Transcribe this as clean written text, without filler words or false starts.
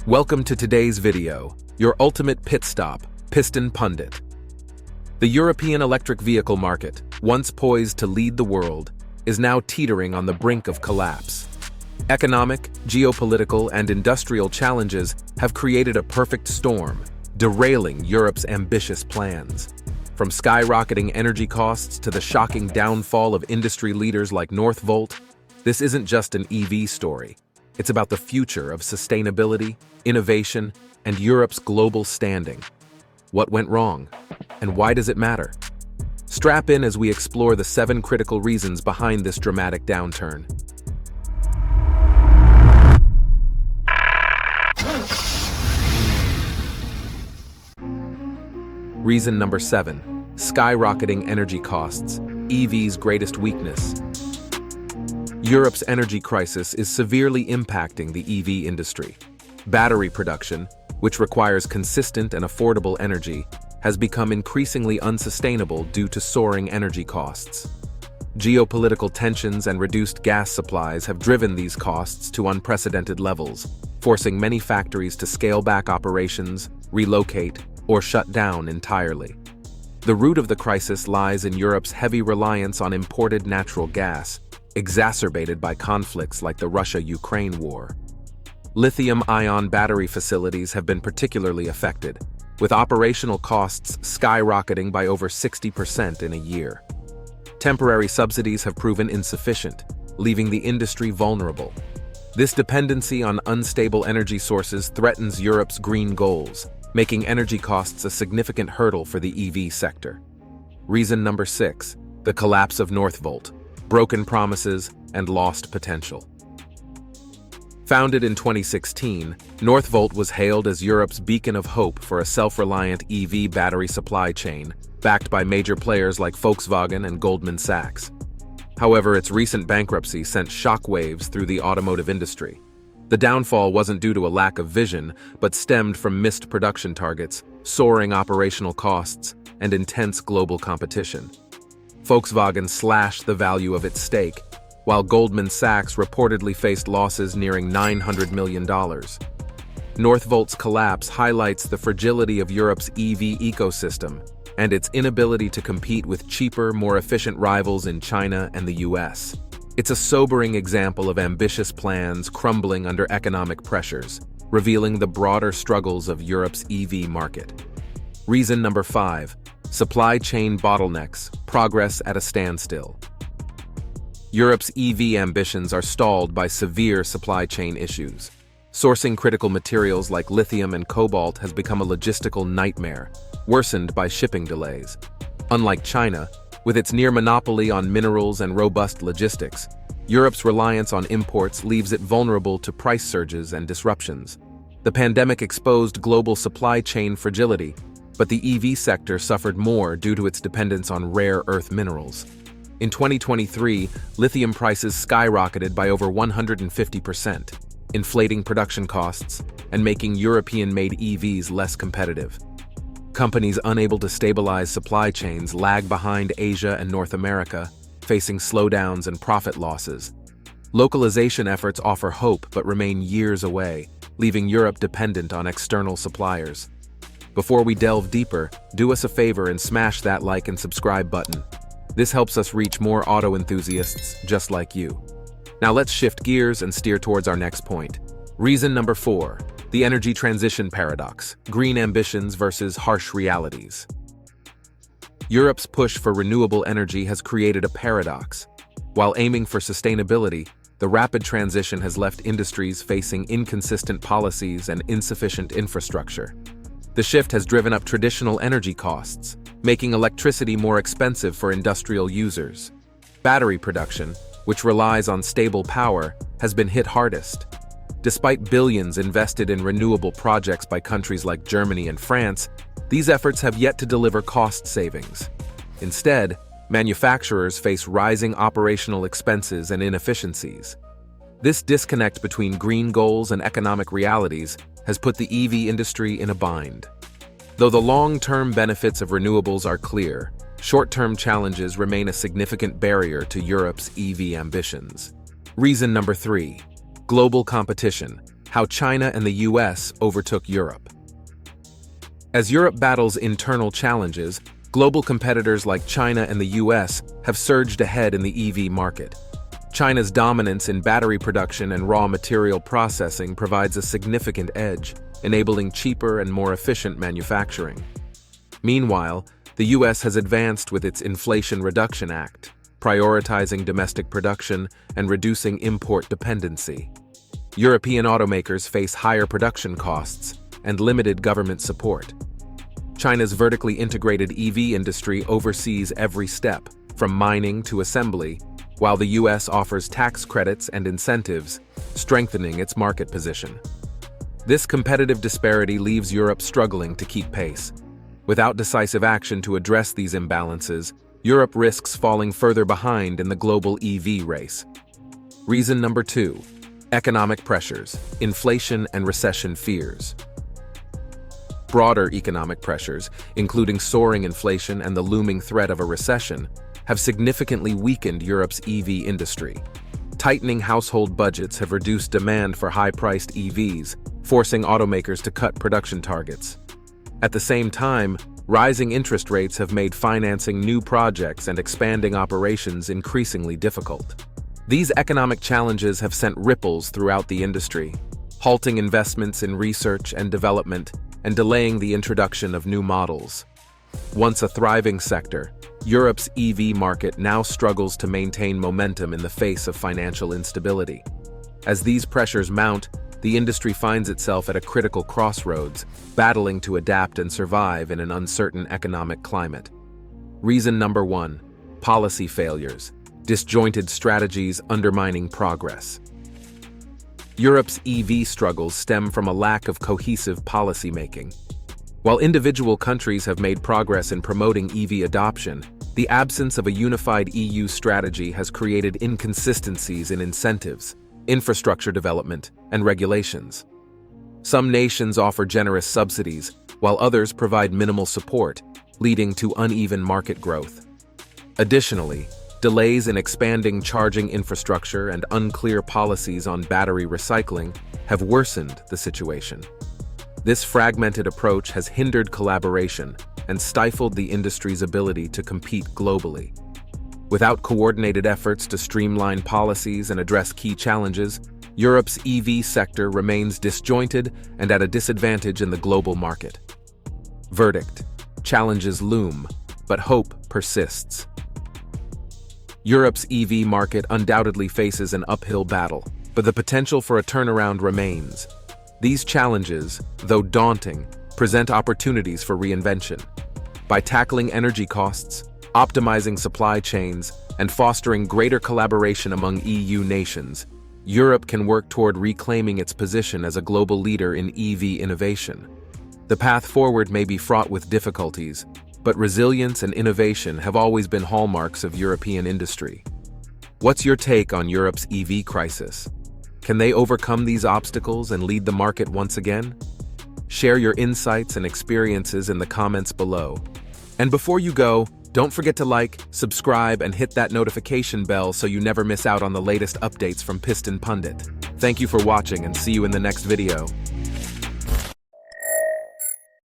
Welcome to today's video, your ultimate pit stop, Piston Pundit. The European electric vehicle market, once poised to lead the world, is now teetering on the brink of collapse. Economic, geopolitical, and industrial challenges have created a perfect storm, derailing Europe's ambitious plans. From skyrocketing energy costs to the shocking downfall of industry leaders like Northvolt, this isn't just an EV story. It's about the future of sustainability, innovation, and Europe's global standing. What went wrong? And why does it matter? Strap in as we explore the 7 critical reasons behind this dramatic downturn. Reason number 7. Skyrocketing energy costs, EV's greatest weakness. Europe's energy crisis is severely impacting the EV industry. Battery production, which requires consistent and affordable energy, has become increasingly unsustainable due to soaring energy costs. Geopolitical tensions and reduced gas supplies have driven these costs to unprecedented levels, forcing many factories to scale back operations, relocate, or shut down entirely. The root of the crisis lies in Europe's heavy reliance on imported natural gas, exacerbated by conflicts like the Russia-Ukraine war. Lithium-ion battery facilities have been particularly affected, with operational costs skyrocketing by over 60% in a year. Temporary subsidies have proven insufficient, leaving the industry vulnerable. This dependency on unstable energy sources threatens Europe's green goals, making energy costs a significant hurdle for the EV sector. Reason number 6. The collapse of Northvolt, broken promises, and lost potential. Founded in 2016, Northvolt was hailed as Europe's beacon of hope for a self-reliant EV battery supply chain, backed by major players like Volkswagen and Goldman Sachs. However, its recent bankruptcy sent shockwaves through the automotive industry. The downfall wasn't due to a lack of vision, but stemmed from missed production targets, soaring operational costs, and intense global competition. Volkswagen slashed the value of its stake, while Goldman Sachs reportedly faced losses nearing $900 million. Northvolt's collapse highlights the fragility of Europe's EV ecosystem and its inability to compete with cheaper, more efficient rivals in China and the US. It's a sobering example of ambitious plans crumbling under economic pressures, revealing the broader struggles of Europe's EV market. Reason number 5. Supply chain bottlenecks, progress at a standstill. Europe's EV ambitions are stalled by severe supply chain issues. Sourcing critical materials like lithium and cobalt has become a logistical nightmare, worsened by shipping delays. Unlike China, with its near monopoly on minerals and robust logistics, Europe's reliance on imports leaves it vulnerable to price surges and disruptions. The pandemic exposed global supply chain fragility, but the EV sector suffered more due to its dependence on rare earth minerals. In 2023, lithium prices skyrocketed by over 150%, inflating production costs and making European-made EVs less competitive. Companies unable to stabilize supply chains lag behind Asia and North America, facing slowdowns and profit losses. Localization efforts offer hope but remain years away, leaving Europe dependent on external suppliers. Before we delve deeper, do us a favor and smash that like and subscribe button. This helps us reach more auto enthusiasts just like you. Now let's shift gears and steer towards our next point. Reason number 4. The energy transition paradox, green ambitions versus harsh realities. Europe's push for renewable energy has created a paradox. While aiming for sustainability, the rapid transition has left industries facing inconsistent policies and insufficient infrastructure. The shift has driven up traditional energy costs, making electricity more expensive for industrial users. Battery production, which relies on stable power, has been hit hardest. Despite billions invested in renewable projects by countries like Germany and France, these efforts have yet to deliver cost savings. Instead, manufacturers face rising operational expenses and inefficiencies. This disconnect between green goals and economic realities has put the EV industry in a bind. Though the long-term benefits of renewables are clear, short-term challenges remain a significant barrier to Europe's EV ambitions. Reason number 3. Global competition, how China and the US overtook Europe. As Europe battles internal challenges, global competitors like China and the US have surged ahead in the EV market. China's dominance in battery production and raw material processing provides a significant edge, enabling cheaper and more efficient manufacturing. Meanwhile, the US has advanced with its Inflation Reduction Act, prioritizing domestic production and reducing import dependency. European automakers face higher production costs and limited government support. China's vertically integrated EV industry oversees every step, from mining to assembly, while the US offers tax credits and incentives, strengthening its market position. This competitive disparity leaves Europe struggling to keep pace. Without decisive action to address these imbalances, Europe risks falling further behind in the global EV race. Reason number 2: economic pressures, inflation and recession fears. Broader economic pressures, including soaring inflation and the looming threat of a recession, have significantly weakened Europe's EV industry. Tightening household budgets have reduced demand for high-priced EVs, forcing automakers to cut production targets. At the same time, rising interest rates have made financing new projects and expanding operations increasingly difficult. These economic challenges have sent ripples throughout the industry, halting investments in research and development and delaying the introduction of new models. Once a thriving sector, Europe's EV market now struggles to maintain momentum in the face of financial instability. As these pressures mount, the industry finds itself at a critical crossroads, battling to adapt and survive in an uncertain economic climate. Reason number 1: policy failures, disjointed strategies undermining progress. Europe's EV struggles stem from a lack of cohesive policymaking. While individual countries have made progress in promoting EV adoption, the absence of a unified EU strategy has created inconsistencies in incentives, infrastructure development, and regulations. Some nations offer generous subsidies, while others provide minimal support, leading to uneven market growth. Additionally, delays in expanding charging infrastructure and unclear policies on battery recycling have worsened the situation. This fragmented approach has hindered collaboration and stifled the industry's ability to compete globally. Without coordinated efforts to streamline policies and address key challenges, Europe's EV sector remains disjointed and at a disadvantage in the global market. Verdict: challenges loom, but hope persists. Europe's EV market undoubtedly faces an uphill battle, but the potential for a turnaround remains. These challenges, though daunting, present opportunities for reinvention. By tackling energy costs, optimizing supply chains, and fostering greater collaboration among EU nations, Europe can work toward reclaiming its position as a global leader in EV innovation. The path forward may be fraught with difficulties, but resilience and innovation have always been hallmarks of European industry. What's your take on Europe's EV crisis? Can they overcome these obstacles and lead the market once again? Share your insights and experiences in the comments below. And before you go, don't forget to like, subscribe, and hit that notification bell so you never miss out on the latest updates from Piston Pundit. Thank you for watching and see you in the next video.